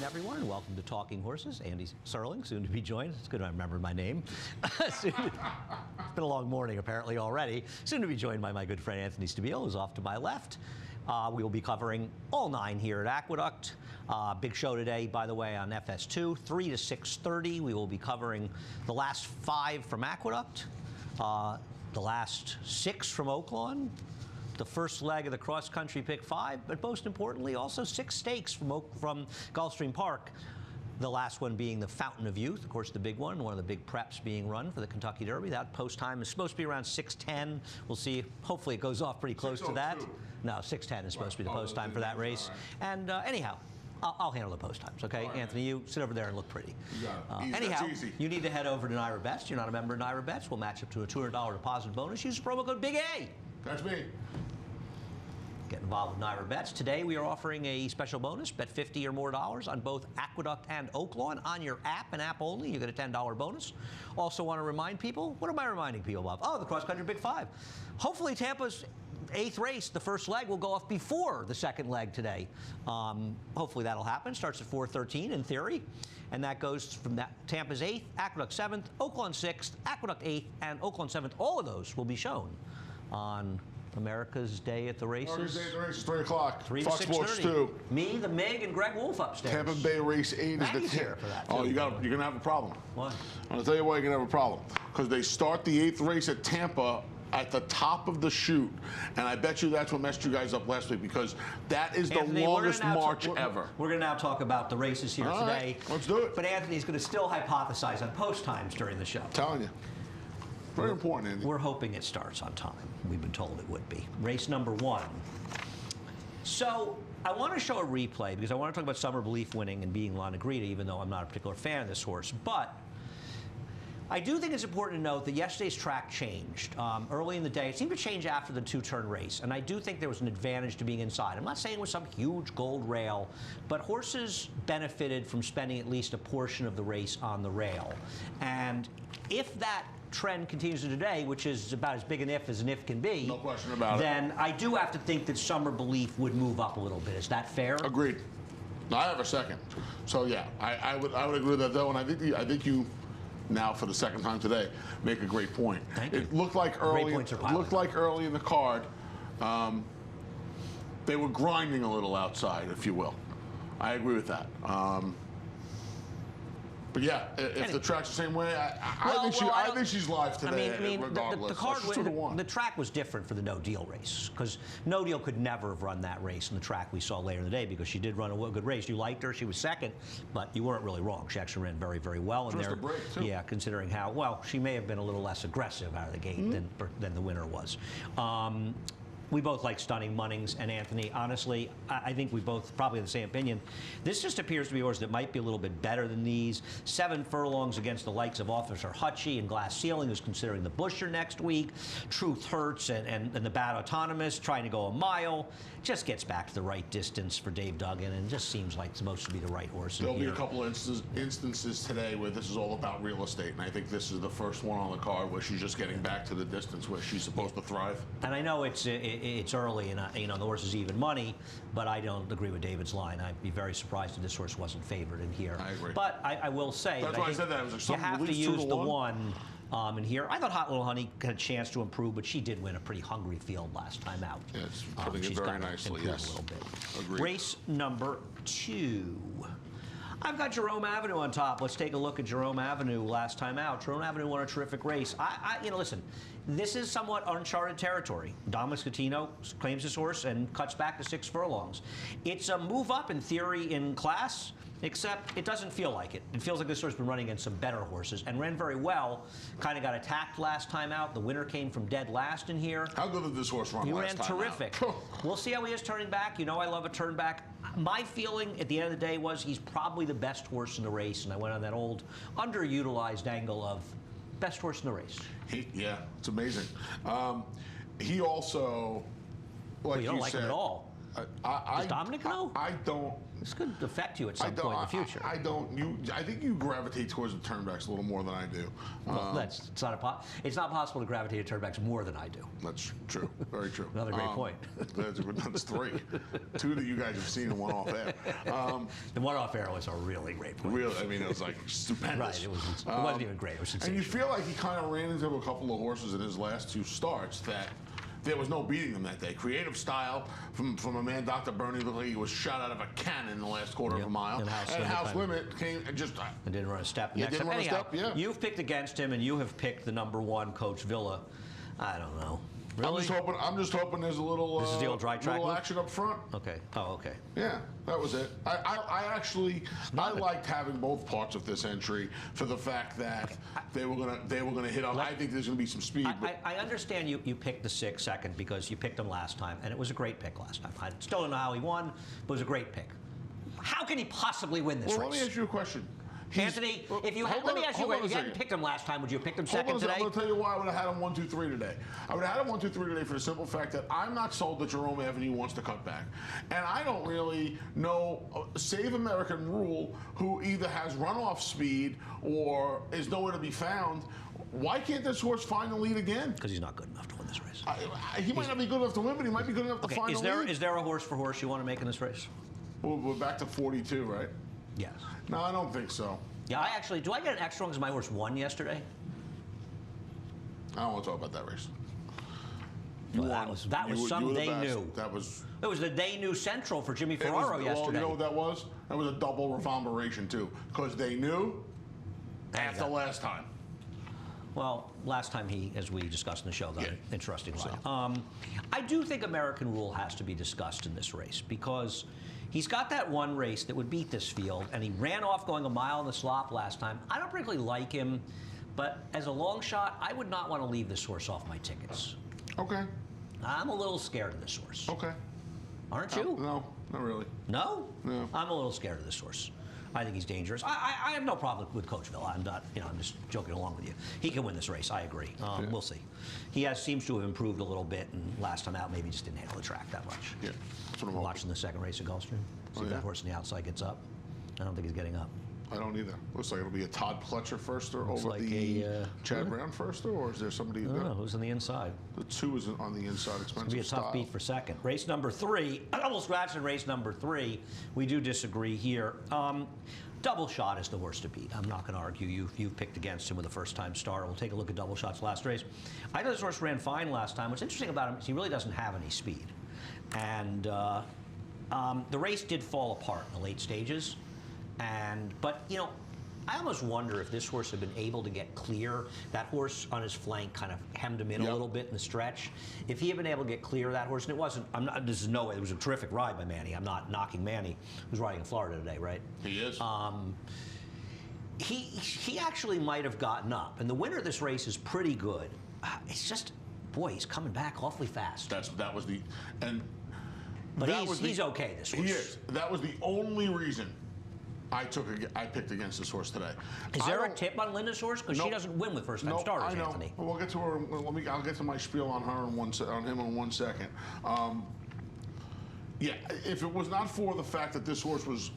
everyone, and welcome to Talking Horses. Andy Serling, soon to be joined. It's good I remembered my name. It's been a long morning, apparently, already. Soon to be joined by my good friend Anthony Stabile, who's off to my left. We will be covering all 9 here at Aqueduct. Big show today, by the way, on FS2, 3 to 6:30. We will be covering the last 5 from Aqueduct, the last 6 from Oaklawn, the first leg of the cross-country pick 5, but most importantly, also 6 stakes from Gulfstream Park. The last one being the Fountain of Youth, of course, the big one of the big preps being run for the Kentucky Derby. That post time is supposed to be around 6:10. We'll see. Hopefully, it goes off pretty close to that. No, 6:10 is supposed to be the post time for that race. And anyhow, I'll handle the post times, okay? Right. Anthony, you sit over there and look pretty. Anyhow, you need to head over to Naira Bets. You're not a member of Naira Bets. We'll match up to a $200 deposit bonus. Use the promo code Big A. That's me. Get involved with Naira Bets. Today we are offering a special bonus. Bet $50 or more on both Aqueduct and Oaklawn on your app and app only. You get a $10 bonus. Also want to remind people, what am I reminding people of? Oh, the cross-country Big 5. Hopefully Tampa's 8th race, the first leg, will go off before the second leg today. Hopefully that'll happen. Starts at 4:13 in theory. And that goes from Tampa's 8th, Aqueduct 7th, Oaklawn 6th, Aqueduct 8th, and Oaklawn 7th. All of those will be shown on America's Day at the Races. America's Day at the Races, 3 o'clock. 3 to Fox Sports 2. Me, the Mig, and Greg Wolf upstairs. Tampa Bay Race 8 is the here for that. Oh, you're gonna have a problem. Why? I'm gonna tell you why you're gonna have a problem. Because they start the 8th race at Tampa at the top of the chute, and I bet you that's what messed you guys up last week, because that is the longest march ever. We're going to now talk about the races here today. Right, let's do it. But Anthony's going to still hypothesize on post times during the show. I'm telling you. Very important, Andy. We're hoping it starts on time. We've been told it would be. Race number 1. So I want to show a replay because I want to talk about Summer Belief winning and being La Negrita, even though I'm not a particular fan of this horse. But I do think it's important to note that yesterday's track changed early in the day. It seemed to change after the 2-turn race, and I do think there was an advantage to being inside. I'm not saying it was some huge gold rail, but horses benefited from spending at least a portion of the race on the rail. And if that trend continues to today, which is about as big an if as an if can be, no question about then I do have to think that Summer Belief would move up a little bit. Is that fair? Agreed. No, I have a second. So yeah, I would agree with that though, and I think you now for the second time today make a great point. Thank you. It looked like early in the card they were grinding a little outside, if you will. I agree with that. But yeah, if the track's the same way, I think she's live today. I mean, regardless. the card, the track was different for the No Deal race because No Deal could never have run that race on the track we saw later in the day because she did run a good race. You liked her; she was second, but you weren't really wrong. She actually ran very, very well in there. Just a break too. Yeah, considering how well she may have been a little less aggressive out of the gate than the winner was. We both like Stunning Munnings and Anthony. Honestly, I think we both probably have the same opinion. This just appears to be a horse that might be a little bit better than these. 7 furlongs against the likes of Officer Hutchie and Glass Ceiling, who's considering the Busher next week. Truth Hurts and the Bad Autonomous trying to go a mile. Just gets back to the right distance for Dave Duggan and just seems like it's supposed to be the right horse. There'll be a couple of instances today where this is all about real estate, and I think this is the first one on the card where she's just getting back to the distance where she's supposed to thrive. And I know it's early and the horse is even money, but I don't agree with David's line. I'd be very surprised if this horse wasn't favored in here. I agree. But I will say that's why I said that. It was you have to use the one in here. I thought Hot Little Honey had a chance to improve, but she did win a pretty hungry field last time out. Yes, putting it very nicely. Yes, a little bit. Agreed. Race number 2. I've got Jerome Avenue on top. Let's take a look at Jerome Avenue last time out. Jerome Avenue won a terrific race. Listen, this is somewhat uncharted territory. Dom Scatino claims his horse and cuts back to 6 furlongs. It's a move up in theory in class, except it doesn't feel like it. It feels like this horse has been running against some better horses and ran very well. Kind of got attacked last time out. The winner came from dead last in here. How good did this horse run last time out? He ran terrific. We'll see how he is turning back. You know I love a turn back. My feeling at the end of the day was he's probably the best horse in the race, and I went on that old underutilized angle of best horse in the race. Yeah, it's amazing. He also, like you don't like him at all. Does Dominic know? I don't. This could affect you at some point in the future. I don't. I think you gravitate towards the turnbacks a little more than I do. Well, it's not possible to gravitate to turnbacks more than I do. That's true. Very true. Another great point. That's 3. 2 that you guys have seen and 1 off air. The 1 off air was a really great point. Really, I mean, it was like stupendous. Right. It wasn't even great. It was sensational. And you feel like he kind of ran into a couple of horses in his last 2 starts that there was no beating them that day. Creative style from a man, Dr. Bernie, looked like he was shot out of a cannon in the last quarter of a mile. And House Limit came and just... And didn't run a step. Didn't run a step, yeah. You've picked against him, and you have picked the number 1, Coach Villa. I don't know. Really? I'm just hoping there's a little, this is the old dry track little move? action up front. Okay. Oh, okay. Yeah, that was it. I liked having both parts of this entry for the fact that they were gonna hit up. I think there's gonna be some speed. I understand you picked the 6 second because you picked him last time, and it was a great pick last time. I still don't know how he won, but it was a great pick. How can he possibly win this race? Let me ask you a question. Anthony, if you let me ask you, if you hadn't picked him last time, would you have picked him second today? I'm going to tell you why I would have had him 1, 2, 3 today. I would have had him 1, 2, 3 today for the simple fact that I'm not sold that Jerome Avenue wants to cut back, and I don't really know Save American Rule, who either has runoff speed or is nowhere to be found. Why can't this horse find the lead again? Because he's not good enough to win this race. He might not be good enough to win, but he might be good enough to find the lead. Is there a horse for horse you want to make in this race? Well, we're back to 42, right? Yes. No, I don't think so. Yeah, do I get an extra one because my horse won yesterday? I don't want to talk about that race. That was some they knew. That was. It was the they knew central for Jimmy Ferraro yesterday. Well, you know what that was? That was a double reverberation too, because they knew after last time. Well, last time he, as we discussed in the show, got an interesting ride. I do think American Rule has to be discussed in this race because he's got that one race that would beat this field, and he ran off going a mile in the slop last time. I don't particularly like him, but as a long shot, I would not want to leave this horse off my tickets. Okay. I'm a little scared of this horse. Okay. Aren't you? No, not really. No? No. I'm a little scared of this horse. I think he's dangerous. I have no problem with Coach Villa. I'm not, I'm just joking along with you. He can win this race. I agree. We'll see. He seems to have improved a little bit, and last time out maybe just didn't handle the track that much. Yeah, that's what I'm watching the second race at Gulfstream. See if that horse on the outside gets up. I don't think he's getting up. I don't either. Looks like it'll be a Todd Pletcher firster over like the Chad Brown firster, or is there somebody? I don't know who's on the inside. The 2 is on the inside. Expensive. It'll be a tough beat for second. Race number 3, double scratch in race number 3. We do disagree here. Doubleshot is the worst to beat. I'm not going to argue. You've picked against him with a first-time starter. We'll take a look at Doubleshot's last race. I thought this horse ran fine last time. What's interesting about him is he really doesn't have any speed, and the race did fall apart in the late stages. But I almost wonder if this horse had been able to get clear. That horse on his flank kind of hemmed him in a little bit in the stretch. If he had been able to get clear of that horse, and it wasn't, this is no way, it was a terrific ride by Manny. I'm not knocking Manny, who's riding in Florida today, right? He is. He actually might have gotten up, and the winner of this race is pretty good. It's just, boy, he's coming back awfully fast. But he's okay this horse. He is. That was the only reason I picked against this horse today. Is there a tip on Linda's horse? Because she doesn't win with first-time starters, I know. Anthony. We'll get to her. I'll get to my spiel on her on him in 1 second. Yeah, if it was not for the fact that this horse was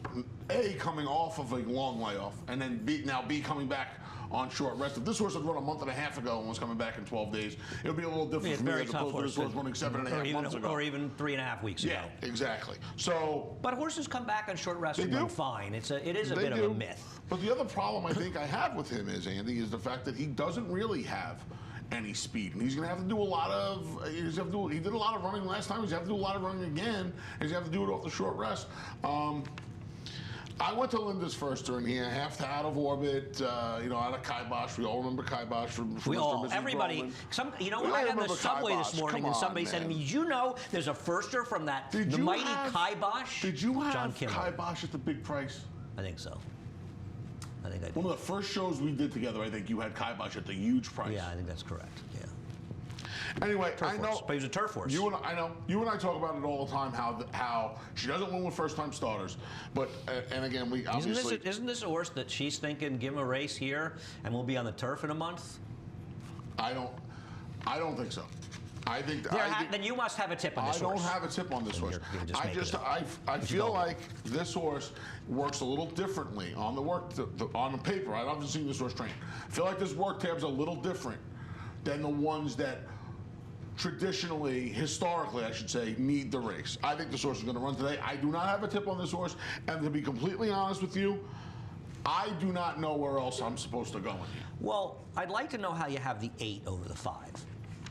A, coming off of a long layoff, and then B coming back on short rest. If this horse had run a month and a half ago and was coming back in 12 days, it would be a little different for me as opposed to this horse running 7.5 months ago. Or even 3.5 weeks ago. Yeah, exactly. So, but horses come back on short rest and run fine. It is a bit of a myth. But the other problem I think I have with him is, Andy, is the fact that he doesn't really have any speed, and he's going to have to do a lot of. He did a lot of running last time. He's going to have to do a lot of running again, and he's going to have to do it off the short rest. I went to Linda's firster, and he half out of orbit, out of Kibosh. We all remember Kibosh from everybody. I got on the subway this morning, and somebody said to me, "Did you know there's a firster from the mighty Kibosh?" Did you have Kibosh at the big price? I think so. I think I did. One of the first shows we did together, I think you had Kibosh at the huge price. Yeah, I think that's correct. Yeah. Anyway, I know. But he was a turf horse. I know. You and I talk about it all the time. How she doesn't win with first-time starters. But and again, we obviously isn't this a horse that she's thinking, give him a race here, and we'll be on the turf in a month? I don't think so. I think then you must have a tip on this horse. I don't have a tip on this horse. I You feel like this horse works a little differently on the on the paper. I haven't seen this horse train. I feel like this work tab's a little different than the ones that traditionally, historically, I should say, need the race. I think this horse is going to run today. I do not have a tip on this horse, and to be completely honest with you, I do not know where else I'm supposed to go in here. Well, I'd like to know how you have the 8 over the 5.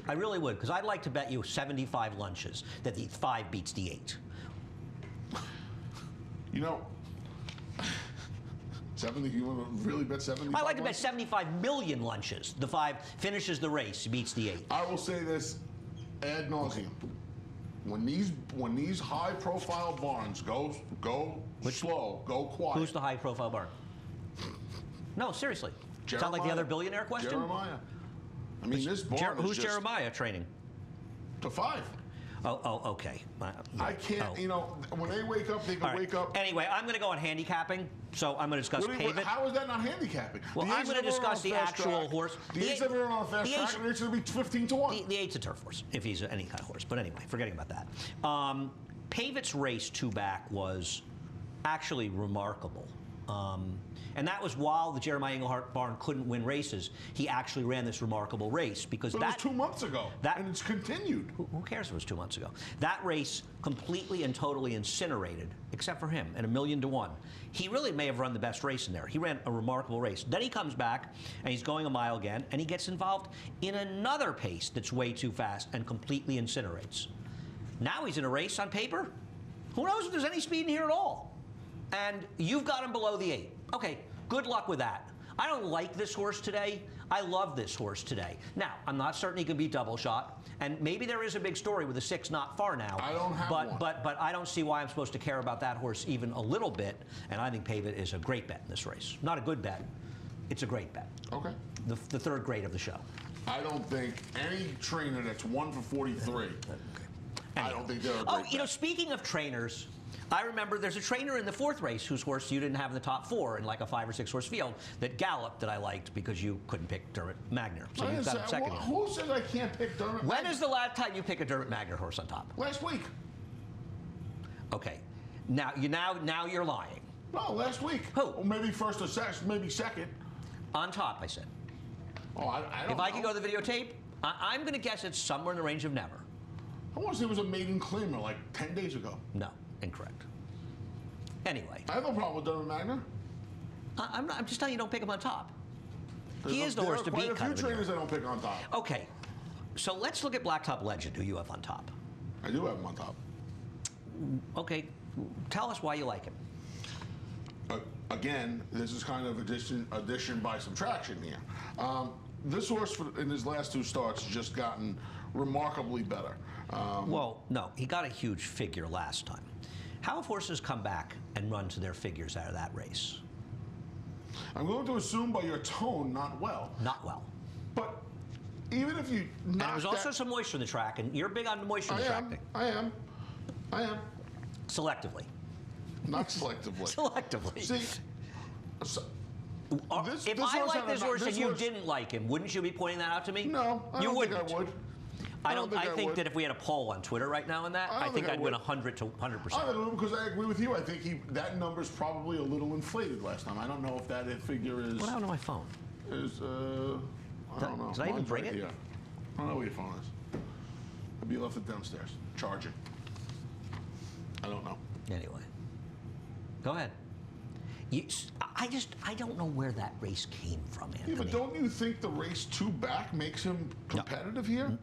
I really would, because I'd like to bet you 75 lunches that the 5 beats the 8. You know, 70, you want to really bet 75? I'd like to bet 75 million lunches. The 5 finishes the race, beats the 8. I will say this ad nauseum. When these high-profile barns go slow, go quiet. Who's the high-profile barn? No, seriously. Sound like the other billionaire question? Jeremiah. I mean, this barn Who's Jeremiah training? To 5. Oh, okay. I can't, you know, when they wake up, they can wake up. Anyway, I'm going to go on handicapping, so I'm going to discuss Pavit. How is that not handicapping? Well, I'm going to discuss the actual horse. The 8's never run on a fast track, and it's going to be 15-1. The 8's a turf horse, if he's any kind of horse. But anyway, forgetting about that. Pavit's race 2-back was actually remarkable. And that was while the Jeremiah Englehart barn couldn't win races. He actually ran this remarkable race because but it was 2 months ago, and it's continued. Who cares if it was 2 months ago? That race completely and totally incinerated, except for him, at 1,000,000-1. He really may have run the best race in there. He ran a remarkable race. Then he comes back, and he's going a mile again, and he gets involved in another pace that's way too fast and completely incinerates. Now he's in a race on paper. Who knows if there's any speed in here at all? And you've got him below the 8. Okay, good luck with that. I don't like this horse today. I love this horse today. Now, I'm not certain he can beat Doubleshot, and maybe there is a big story with a 6 not far now. I don't have one. But I don't see why I'm supposed to care about that horse even a little bit, and I think Pavit is a great bet in this race. Not a good bet. It's a great bet. Okay. The third grade of the show. I don't think any trainer that's 1 for 43, okay. I don't think they're a great bet. You know, speaking of trainers, I remember there's a trainer in the 4th race whose horse you didn't have in the top 4 in like a 5 or 6 horse field that galloped that I liked because you couldn't pick Dermot Magner. So you've got him second. Who says I can't pick Dermot Magner? When is the last time you pick a Dermot Magner horse on top? Last week. Okay. Now you're lying. No, last week. Who? Well, maybe first or second, maybe second. On top, I said. Oh, I don't know. If I could go to the videotape, I'm going to guess it's somewhere in the range of never. I want to say it was a maiden claimer like 10 days ago. No, incorrect. Anyway. I have no problem with Dermot Magner. I'm just telling you, don't pick him on top. He is the horse to beat. There are quite a few trainers I don't pick on top. Okay, so let's look at Blacktop Legend, who you have on top. I do have him on top. Okay, tell us why you like him. Again, this is kind of addition by subtraction here. This horse in his last 2 starts has just gotten remarkably better. Well, no, he got a huge figure last time. How have horses come back and run to their figures out of that race? I'm going to assume by your tone, not well. Not well. But even if you and there was also some moisture in the track, and you're big on moisture in the track. I am. Selectively. Not selectively. Selectively. See, if I like this horse and you didn't like him, wouldn't you be pointing that out to me? No, I don't think I would. I think that if we had a poll on Twitter right now on that, I think I'd win 100 to 100%. I don't know, because I agree with you. I think that number's probably a little inflated last time. I don't know if that figure is. What happened to my phone? I don't know. Did I even bring it? Yeah. I don't know where your phone is. Maybe you left it downstairs. Charging. I don't know. Anyway, go ahead. I don't know where that race came from, Anthony. Yeah, but don't you think the race 2-back makes him competitive here?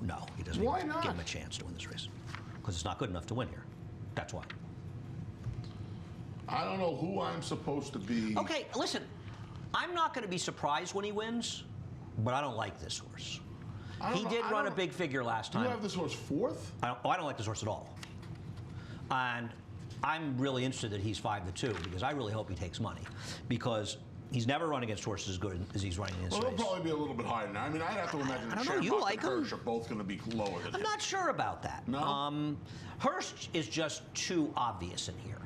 No, he doesn't. Why not? Give him a chance to win this race because it's not good enough to win here. That's why. I don't know who I'm supposed to be. Okay, listen. I'm not going to be surprised when he wins, but I don't like this horse. He did run a big figure last time. You have this horse 4th? I don't like this horse at all. And I'm really interested that he's 5-2 because I really hope he takes money because he's never run against horses as good as he's running in this race. Well, he'll probably be a little bit higher now. I mean, I'd have to imagine that Shamrock and Hirsch are both going to be lower than him. I'm not sure about that. No? Hirsch is just too obvious in here.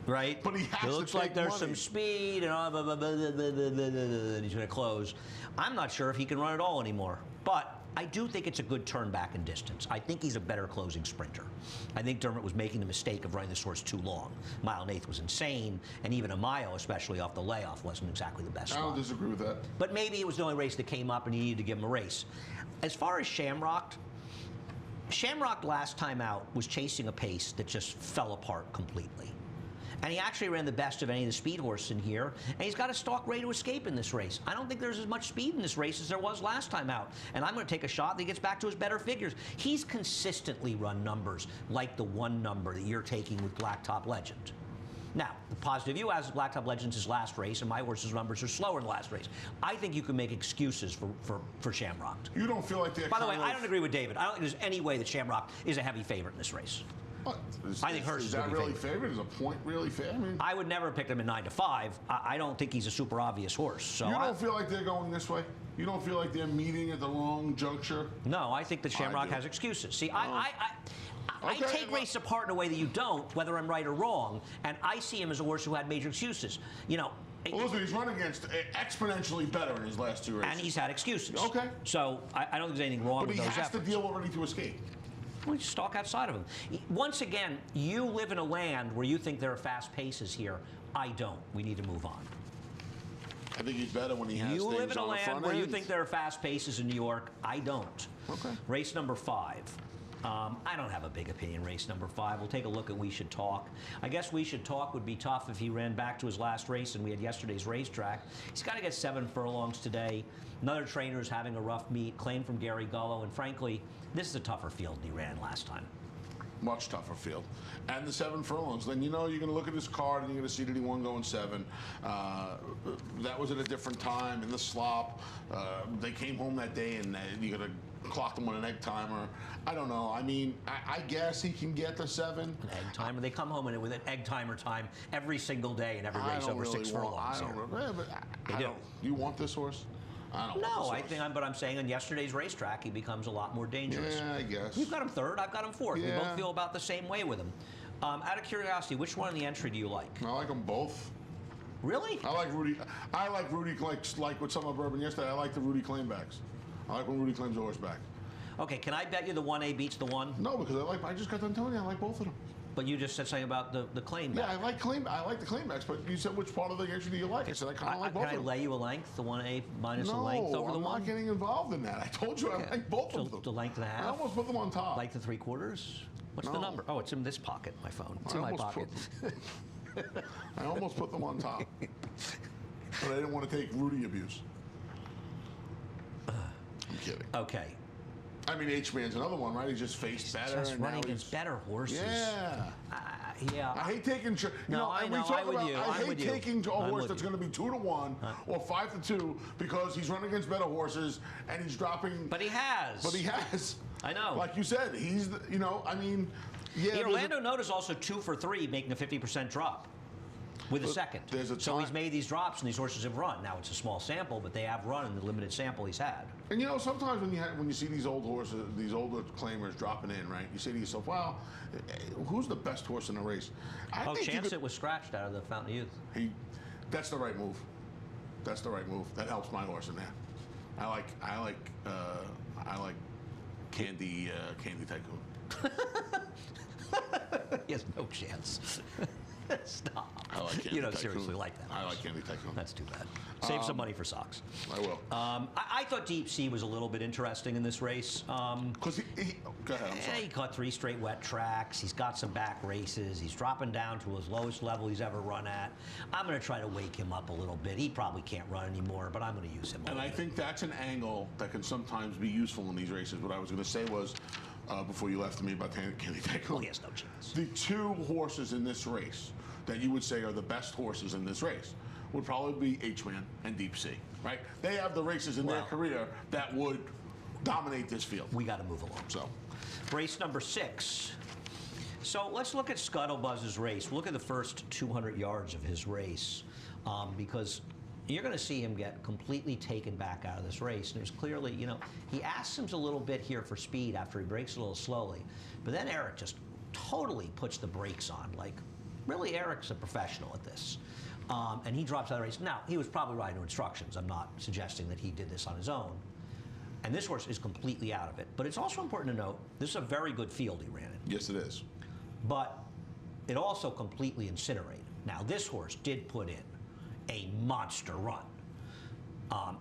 Right? But he has It looks to like take there's money. some speed and and he's going to close. I'm not sure if he can run at all anymore. But I do think it's a good turn back in distance. I think he's a better closing sprinter. I think Dermott was making the mistake of running this horse too long. Mile and eighth was insane, and even a mile, especially off the layoff, wasn't exactly the best I don't spot. disagree with that. But maybe it was the only race that came up and he needed to give him a race. As far as Shamrock last time out was chasing a pace that just fell apart completely. And he actually ran the best of any of the speed horses in here, and he's got a stalk ready to escape in this race. I don't think there's as much speed in this race as there was last time out, and I'm going to take a shot that he gets back to his better figures. He's consistently run numbers like the one number that you're taking with Blacktop Legend. Now, the positive view has Blacktop Legend's his last race, and my horse's numbers are slower in the last race. I think you can make excuses for Shamrock. You don't feel like they're By the way, I don't agree with David. I don't think there's any way that Shamrock is a heavy favorite in this race. What? I think Hirsch is is that gonna be really favored. favored? Is a point really fair? I mean, I would never have picked him at 9-5. I don't think he's a super obvious horse. So you don't feel like they're going this way? You don't feel like they're meeting at the wrong juncture? No, I think that Shamrock do. has excuses. See, I Okay, take race apart in a way that you don't, whether I'm right or wrong, and I see him as a horse who had major excuses. You know, Well, listen, he's run against exponentially better in his last two races. and he's had excuses. Okay. So I don't think there's anything wrong but with he those has efforts. to deal already to escape. Well, just stalk outside of him. Once again, you live in a land where you think there are fast paces here. I don't. We need to move on. I think he's better when he has You things live in a on the land front where you end. think there are fast paces in New York. I don't. Okay. Race number 5. I don't have a big opinion. Race number 5. We'll take a look at We Should Talk. I guess We Should Talk would be tough if he ran back to his last race and we had yesterday's racetrack. He's got to get 7 furlongs today. Another trainer is having a rough meet, claim from Gary Gullo, and frankly, this is a tougher field than he ran last time. Much tougher field. And the 7 furlongs. Then you know you're going to look at his card and you're going to see that he won going 7. That was at a different time in the slop. They came home that day and you're going to clock them on an egg timer. I don't know. I mean, I guess he can get the 7. An egg timer. They come home with an egg timer time every single day in every I race don't over really 6 want, furlongs. I don't here. know. Yeah, but I do. don't. You want this horse? I don't want No, this I horse. think but I'm saying on yesterday's racetrack he becomes a lot more dangerous. Yeah, I guess. You've got him 3rd, I've got him 4th. We Yeah. both feel about the same way with him. Out of curiosity, which one in the entry do you like? I like them both. Really? I like Rudy. I like Rudy like with some of Bourbon yesterday. I like the Rudy claimbacks. I like when Rudy claims a horse back. Okay, can I bet you the 1A beats the 1? No, because I just got done telling you I like both of them. But you just said something about the claim Yeah, back. I like the claimbacks, but you said which part of the entry do you like? I said I kind of like both Can I of them. lay you a length, the 1A minus No, a length over the I'm 1? not getting involved in that. I told you I like both So of them. the length and a I half? almost put them on top. Length and 3/4? What's the No. number? Oh, it's in this pocket, my phone. It's I in my almost pocket. I almost put them on top, but I didn't want to take Rudy abuse. I'm kidding. Okay. I mean, H-Man's another one, right? He just faced better. Just and now running he's- against better horses. Yeah. Yeah. I hate taking. You No, know, I and we know, talk I'm with about. you, I I'm hate with you. taking a I'm horse with that's you. going to be 2-1 or 5-2 because he's running against better horses and he's dropping. But he has. But he has. I know. Like you said, he's. You know, I mean, yeah. The there's Orlando Note is also 2 for 3, making a 50% drop with a second. there's a so time- he's made these drops, and these horses have run. Now it's a small sample, but they have run in the limited sample he's had. And you know, sometimes when you see these old horses, these older claimers dropping in, right? You say to yourself, "Wow, who's the best horse in the race?" I think you Chance could- It was scratched out of the Fountain of Youth. That's the right move. That's the right move. That helps my horse in there. I like Candy Tycoon. He has no chance. Stop. I like Candy You don't Tycoon. seriously like that. I like Candy Tycoon. That's too bad. Save some money for socks. I will. I thought Deep Sea was a little bit interesting in this race. Because go ahead. I'm Yeah, sorry. he caught 3 straight wet tracks. He's got some back races. He's dropping down to his lowest level he's ever run at. I'm going to try to wake him up a little bit. He probably can't run anymore, but I'm going to use him. And I think that's an angle that can sometimes be useful in these races. What I was going to say was, before you left to me about Candy Tycoon. Well, he has no chance. The 2 horses in this race that you would say are the best horses in this race would probably be H-Man and Deep Sea, right? They have the races in their Well- career that would dominate this field. We got to move along. So, Race number 6. So let's look at Scuttlebuzz's race. Look at the first 200 yards of his race, because you're going to see him get completely taken back out of this race. And there's clearly, you know, he asks him a little bit here for speed after he breaks a little slowly. But then Eric just totally puts the brakes on. Like, really, Eric's a professional at this. And he drops out of the race. Now, he was probably riding to instructions. I'm not suggesting that he did this on his own. And this horse is completely out of it. But it's also important to note, this is a very good field he ran in. Yes, it is. But it also completely incinerated. Now, this horse did put in a monster run.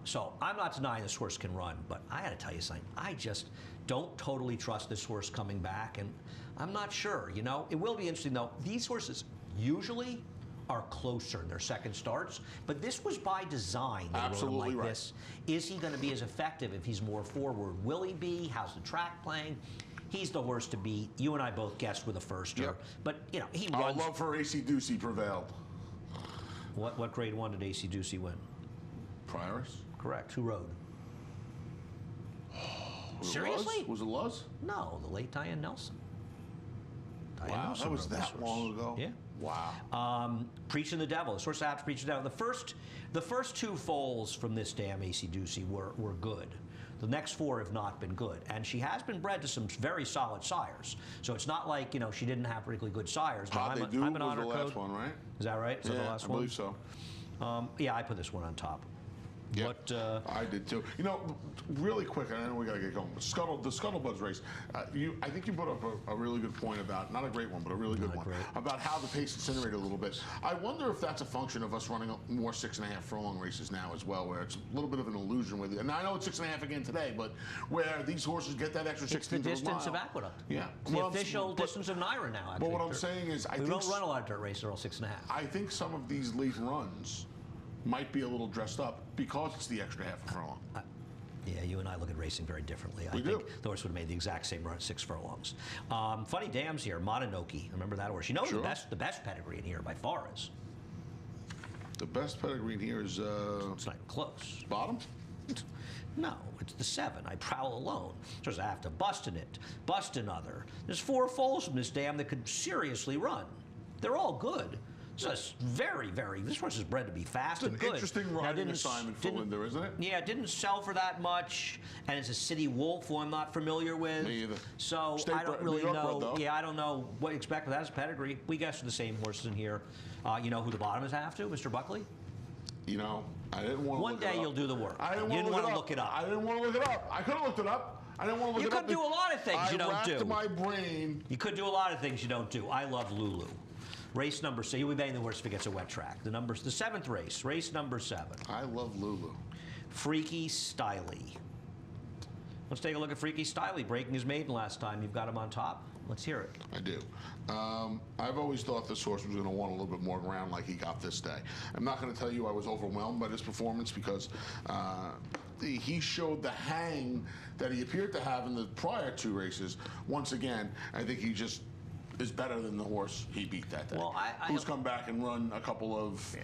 So I'm not denying this horse can run, but I got to tell you something. I just don't totally trust this horse coming back, and I'm not sure. You know, it will be interesting though. These horses usually are closer in their second starts, but this was by design. They Absolutely rode him like right. this. Is he going to be as effective if he's more forward? Will he be? How's the track playing? He's the horse to beat. You and I both guessed with a firster, Yep. but you know he Our runs. love for AC Ducey prevailed. What grade 1 did AC Ducey win? Prioress? Correct. Who rode? Was it Seriously? Luz? Was it Luz? No, the late Diane Nelson. Diane Wow, Nelson that was rode this that horse. long ago? Yeah. Wow. Preaching the Devil. This horse abs Preaching the Devil. The first two foals from this damn AC Ducey were good. The next four have not been good. And she has been bred to some very solid sires. So it's not like, you know, she didn't have particularly good sires. Now, How they do I'm an was honor the last code. one, right? Is that right? Is that Yeah, the last I one? believe so. Yeah, I put this one on top. Yeah, But, I did too. You know, really quick, I know we got to get going. The Scuttlebuzz race. I think you brought up a really good point about, not a great one, but a really good Not one, great. about how the pace incinerated a little bit. I wonder if that's a function of us running more 6.5 furlong races now as well, where it's a little bit of an illusion with it. And I know it's 6.5 again today, but where these horses get that extra 16 it's the to the distance mile. of Aqueduct. Yeah. It's the Well, official distance of Naira now, actually. But what I'm saying is, we don't run a lot of dirt races, they're all 6.5. I think some of these late runs might be a little dressed up because it's the extra half a furlong. Yeah, you and I look at racing very differently. I We think do. the horse would have made the exact same run at 6 furlongs. Funny dams here, Mononoke. Remember that horse? You know Sure. the best pedigree in here by far is. The best pedigree in here is It's not even close. bottom. No, it's the 7. I prowl alone. Just I have to bust in it, bust another. There's 4 foals from this dam that could seriously run. They're all good. Just very, very. This horse is bred to be fast It's and an good. interesting Now, riding didn't- assignment for didn't- Linda, isn't it? Yeah, it didn't sell for that much, and it's a city wolf who I'm not familiar with. Me either. So State I don't bred- really New York know. bred, though. Yeah, I don't know what you expect, but that's pedigree. We guessed the same horses in here. You know who the bottom is half to, Mr. Buckley? You know, I didn't want to One look day it up. you'll do the work. I didn't You want didn't to wanna look it up. I didn't want to look it up. I could have looked it up. I didn't want to look You it up. could do a lot of things you don't I do. racked my brain. You could do a lot of things you don't do. I love Lulu. Race number 6. You'll be betting the horse if it gets a wet track. The 7th race, race number 7. I love Lulu. Freaky Styley. Let's take a look at Freaky Styley breaking his maiden last time. You've got him on top. Let's hear it. I do. I've always thought this horse was going to want a little bit more ground like he got this day. I'm not going to tell you I was overwhelmed by this performance because he showed the hang that he appeared to have in the prior 2 races. Once again, I think he just is better than the horse he beat that day. Well, who's come back and run a couple of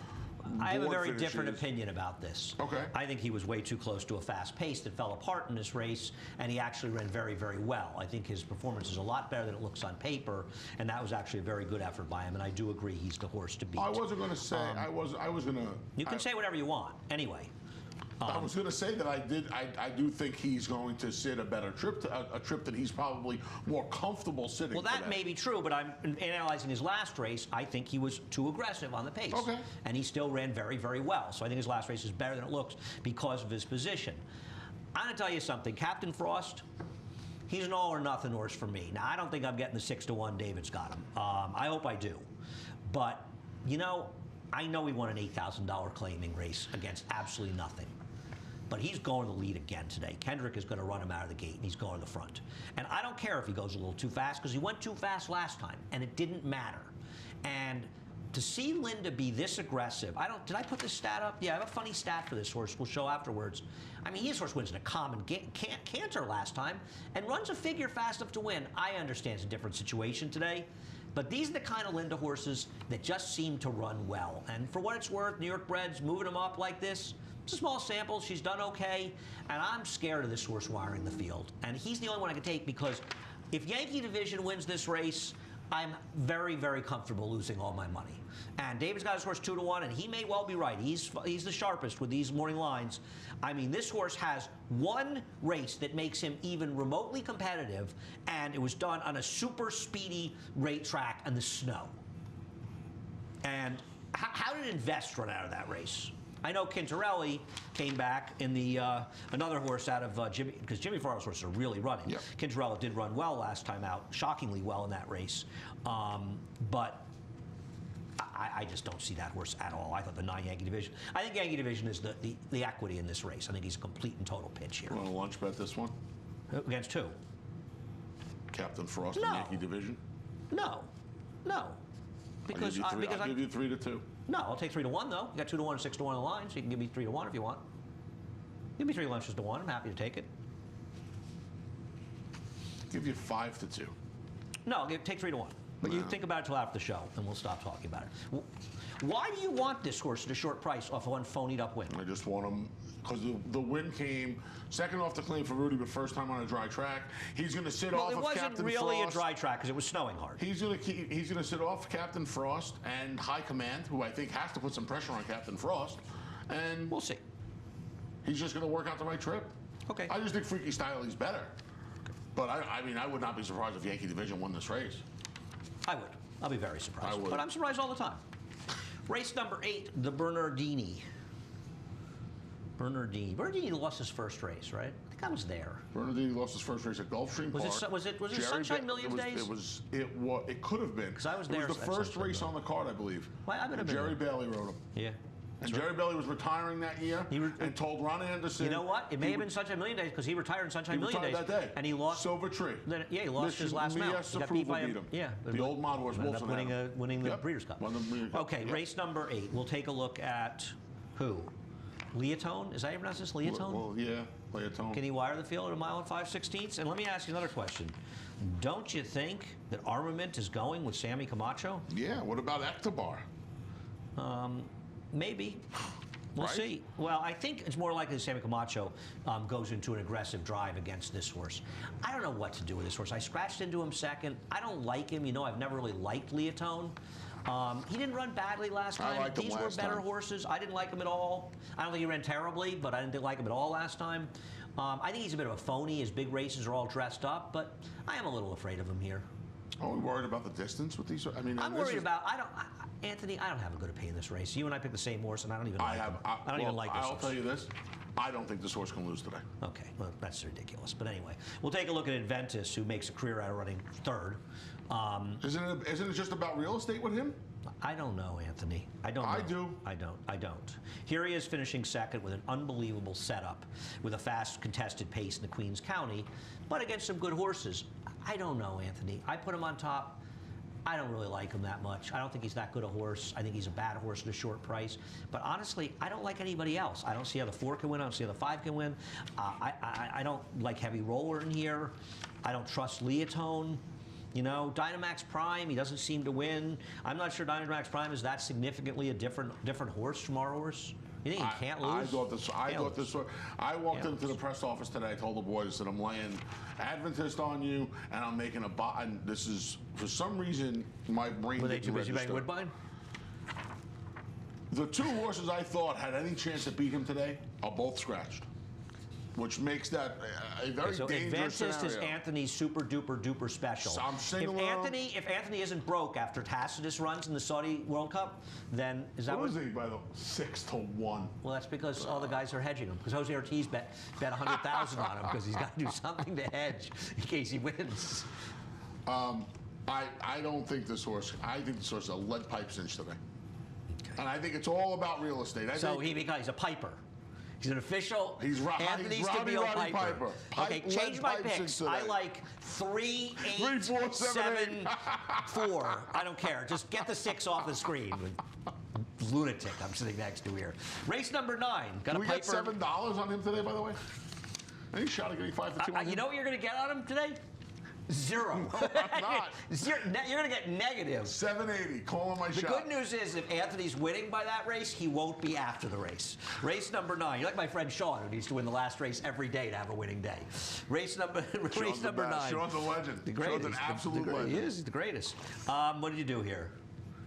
I have a board very different finishes. opinion about this. Okay. I think he was way too close to a fast pace that fell apart in this race, and he actually ran very, very well. I think his performance is a lot better than it looks on paper, and that was actually a very good effort by him, and I do agree he's the horse to beat. I wasn't going to say, I was going to... You can say whatever you want. Anyway. I was going to say that I do think he's going to sit a better trip, a trip that he's probably more comfortable sitting. Well, that today. may be true, but I'm analyzing his last race. I think he was too aggressive on the pace. Okay. And he still ran very, very well. So I think his last race is better than it looks because of his position. I'm going to tell you something. Captain Frost, he's an all-or-nothing horse for me. Now, I don't think I'm getting the 6-1 David's got him. I hope I do. But, you know, I know he won an $8,000 claiming race against absolutely nothing. But he's going to lead again today. Kendrick is going to run him out of the gate, and he's going to the front. And I don't care if he goes a little too fast, because he went too fast last time, and it didn't matter. And to see Linda be this aggressive, did I put this stat up? Yeah, I have a funny stat for this horse we'll show afterwards. I mean, his horse wins in a common canter last time, and runs a figure fast enough to win. I understand it's a different situation today. But these are the kind of Linda horses that just seem to run well. And for what it's worth, New York breds moving them up like this, it's a small sample. She's done okay. And I'm scared of this horse wiring the field. And he's the only one I can take because if Yankee Division wins this race, I'm very, very comfortable losing all my money. And David's got his horse 2-1, and he may well be right. He's the sharpest with these morning lines. I mean, this horse has one race that makes him even remotely competitive, and it was done on a super speedy rate track in the snow. And how did Invest run out of that race? I know Quintarelli came back in the another horse out of Jimmy, because Jimmy Farrell's horses are really running. Yep. Quintarelli did run well last time out, shockingly well in that race. But I just don't see that horse at all. I thought the 9 Yankee Division. I think Yankee Division is the equity in this race. I think he's a complete and total pitch here. You want to lunch bet this one? Against who? Captain Frost No. in Yankee Division? No. Because I'll give you 3-2. No, I'll take 3-1 though. You got 2-1 and 6-1 on the line, so you can give me 3-1 if you want. Give me 3 lunches to 1. I'm happy to take it. Give you 5-2. No, take 3-1. But you think about it till after the show, and we'll stop talking about it. Why do you want this horse at a short price off one phonied-up win? I just want him because the win came second off the claim for Rudy, but first time on a dry track. He's going to sit off of Captain Frost. Well, it wasn't really a dry track because it was snowing hard. He's going to sit off Captain Frost and High Command, who I think has to put some pressure on Captain Frost, and we'll see. He's just going to work out the right trip. Okay. I just think Freaky Stylie's better. But I mean, I would not be surprised if Yankee Division won this race. I would. I'll be very surprised. I would. But I'm surprised all the time. Race number 8, the Bernardini. Bernardini lost his first race, right? I think I was there. Bernardini lost his first race at Gulfstream Park. Was it Sunshine Millions days? It could have been. Because I was there. It was the first race on the card, I believe. Well, I would have been Jerry there. Bailey rode him. Yeah. And Jerry Bailey was retiring that year and told Ron Anderson. You know what? It may have been Sunshine Million Days because he retired in Sunshine Million Days. That day. And he lost. Silver Tree. He lost his last mount. He got beat by him. Yeah. The old mod horse Ended up Wilson. winning the Breeders' Cup. Okay, race number 8. We'll take a look at who? Leah Tone? Is that how you pronounce this? Leah Tone? Well, yeah, Leah Tone. Can he wire the field at 1 mile and 5/16? And let me ask you another question. Don't you think that Armament is going with Sammy Camacho? Yeah, what about Ectobar? Maybe. We'll Right? see. Well, I think it's more likely that Sammy Camacho goes into an aggressive drive against this horse. I don't know what to do with this horse. I scratched into him second. I don't like him. You know, I've never really liked Leah Tone. He didn't run badly last time. I liked him These were last better time. horses. I didn't like him at all. I don't think he ran terribly, but I didn't like him at all last time. I think he's a bit of a phony. His big races are all dressed up, but I am a little afraid of him here. Are we worried about the distance with these? I mean, I'm worried about. Anthony, I don't have a good opinion of this race. You and I picked the same horse, and I don't even like him. I don't even like this horse. I'll tell you this. I don't think this horse can lose today. Okay, well, that's ridiculous. But anyway, we'll take a look at Adventist, who makes a career out of running third. Isn't it just about real estate with him? I don't know, Anthony. I don't know. I do. I don't. Here he is finishing second with an unbelievable setup, with a fast contested pace in the Queens County, but against some good horses. I don't know, Anthony. I put him on top. I don't really like him that much. I don't think he's that good a horse. I think he's a bad horse at a short price. But honestly, I don't like anybody else. I don't see how the 4 can win. I don't see how the 5 can win. I don't like Heavy Roller in here. I don't trust Leah Tone. You know, Dynamax Prime, he doesn't seem to win. I'm not sure Dynamax Prime is that significantly a different horse from our horse. You think he can't lose? I thought this. I walked into the press office today. I told the boys that I'm laying Adventist on you, and I'm making a buy. And this is, for some reason, my brain. Were they too busy register. betting Woodbine? The 2 horses I thought had any chance to beat him today are both scratched, which makes that a very dangerous scenario. Adventist is Anthony's super duper special. So I'm single if Anthony isn't broke after Tacitus runs in the Saudi World Cup, then is that what is he by the 6-1? Well, that's because all the guys are hedging him. Because Jose Ortiz bet 100,000 on him because he's got to do something to hedge in case he wins. I don't think this horse. I think this horse is a lead pipe cinch today, and I think it's all about real estate. He's a piper. He's an official. He's Anthony's Rowdy Piper. Okay, change my picks. I like 3, 8, 7, 4. I don't care. Just get the 6 off the screen. Lunatic I'm sitting next to here. Race number 9. Got a we Piper. got $7 on him today, by the way. Any shot of getting 5-2 on him? You know what you're going to get on him today? 0. No, I'm not. You're going to get negative. 780. Call him my shot. The good news is, if Anthony's winning by that race, he won't be after the race. Race number 9. You're like my friend Sean, who needs to win the last race every day to have a winning day. Race number 9. Sean's a legend. The greatest. Sean's an absolute legend. He is. He's the greatest. What did you do here?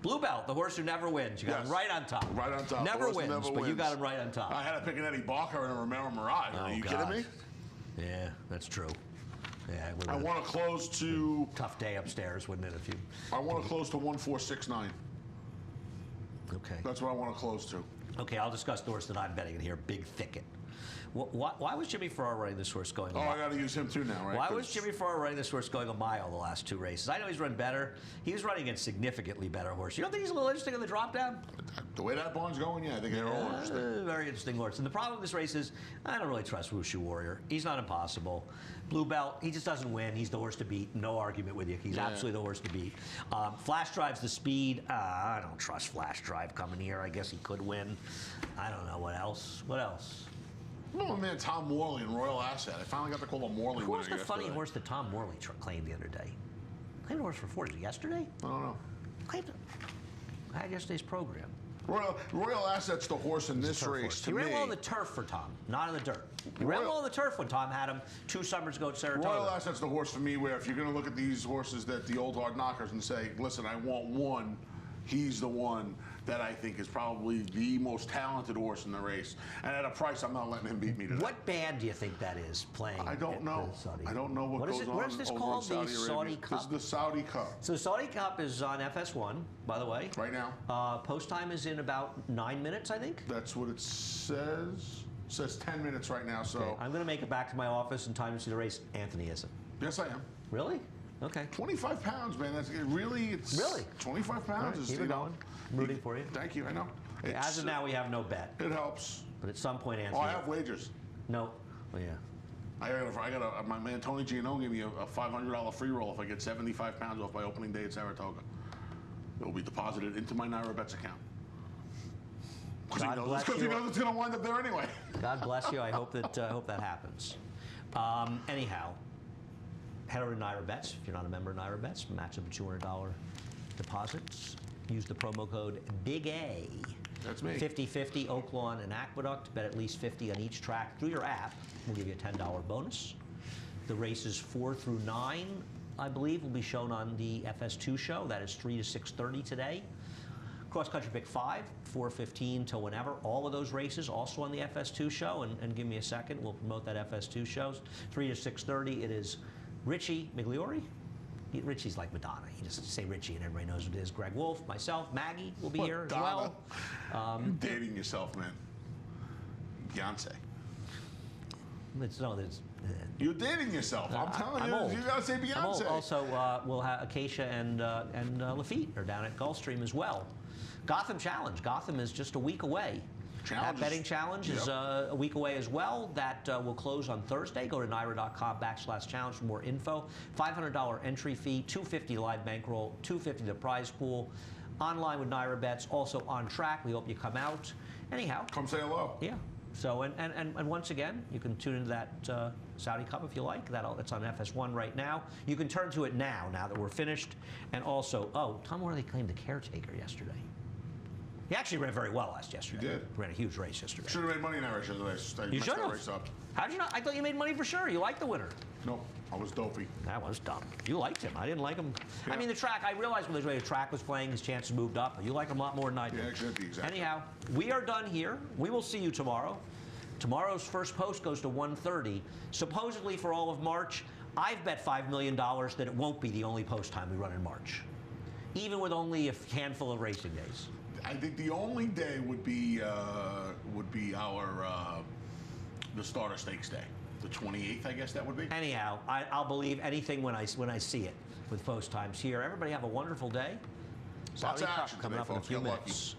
Blue Belt, the horse who never wins. You got him right on top. Right on top. Never wins, but you got him right on top. I had to pick an Eddie Barker and a Romero Mirage. Are you kidding me? Yeah, that's true. Yeah, I want to close to. Tough day upstairs, wouldn't it? I want to close to 1469. Okay. That's what I want to close to. Okay, I'll discuss the horse that I'm betting in here, Big Thicket. Why was Jimmy Farrar running this horse going? Oh, I got to use him too now, right? Why was Jimmy Farrar running this horse going a mile the last 2 races? I know he's run better. He was running against significantly better horse. You don't think he's a little interesting in the drop down? The way that barn's going, yeah, I think they're all interesting. Very interesting horse. And the problem with this race is I don't really trust Wushu Warrior. He's not impossible. Blue Belt, he just doesn't win. He's the horse to beat. No argument with you. He's absolutely the horse to beat. Flash Drive's the speed. I don't trust Flash Drive coming here. I guess he could win. I don't know. What else? What else? Oh, man, Tom Morley and Royal Asset. I finally got to call him Morley winner yesterday. Who was the funny horse that Tom Morley claimed the other day? Claimed a horse for 4. Yesterday? I don't know. Claimed it. I had yesterday's program. Royal Asset's the horse in this race to me. He ran well on the turf for Tom, not on the dirt. He ran well on the turf when Tom had him 2 summers ago at Saratoga. Royal Asset's the horse for me where if you're going to look at these horses that the old hard knockers and say, listen, I want one, he's the one that I think is probably the most talented horse in the race. And at a price, I'm not letting him beat me today. What band do you think that is playing? I don't know. I don't know what goes on. What is this called? The Saudi Cup? This is the Saudi Cup. So the Saudi Cup is on FS1, by the way. Right now. Post time is in about 9 minutes, I think. That's what it says. It says 10 minutes right now, so. Okay. I'm going to make it back to my office in time to see the race. Anthony isn't. Yes, I am. Really? Okay. 25 pounds, man. That's really. 25 pounds is. Keep it going. I'm rooting for you. Thank you. I know. As of now, we have no bet. It helps. But at some point, Anthony. Oh, I have wagers. No. Well, yeah. I got my man Tony Giannone gave me a $500 free roll if I get 75 pounds off by opening day at Saratoga. It will be deposited into my Naira Bets account. Because he knows it's going to wind up there anyway. God bless you. I hope that happens. Anyhow, head over to Naira Bets. If you're not a member of Naira Bets, match up a $200 deposits. Use the promo code Big A. That's me. 50-50 Oaklawn and Aqueduct. Bet at least 50 on each track through your app. We'll give you a $10 bonus. The races 4 through 9, I believe, will be shown on the FS2 show. That is 3 to 6:30 today. Cross Country Pick 5, 4:15 till whenever. All of those races also on the FS2 show. And give me a second. We'll promote that FS2 shows. 3 to 6:30. It is Richie Migliori. Richie's like Madonna. You just say Richie and everybody knows what it is. Greg Wolf, myself, Maggie will be here as well. You're dating yourself, man. Beyonce. You're dating yourself. I'm telling you. Old. You gotta say Beyonce. I'm old. Also, we'll have Acacia and Lafitte are down at Gulfstream as well. Gotham Challenge. Gotham is just a week away. That betting challenge is a week away as well. That will close on Thursday. Go to naira.com/challenge for more info. $500 entry fee, $250 live bankroll, $250 the prize pool. Online with Naira Bets, also on track. We hope you come out. Anyhow. Come say hello. Yeah. So, and once again, you can tune into that Saudi Cup if you like. It's on FS1 right now. You can turn to it now that we're finished. And also, Tom Worley claimed the caretaker yesterday. He actually ran very well yesterday. He did. He ran a huge race yesterday. Should have made money in that race yesterday. You should have. How did you not? I thought you made money for sure. You liked the winner. Nope. I was dopey. That was dumb. You liked him. I didn't like him. Yeah. I mean, the track, I realized when the track was playing, his chances moved up. But you like him a lot more than I did. Yeah, exactly. Anyhow, we are done here. We will see you tomorrow. Tomorrow's first post goes to 1:30. Supposedly for all of March, I've bet $5 million that it won't be the only post time we run in March, even with only a handful of racing days. I think the only day would be our the starter stakes day, the 28th. I guess that would be. Anyhow, I'll believe anything when I see it with post times here. Everybody have a wonderful day. Lots of action coming up in a few minutes.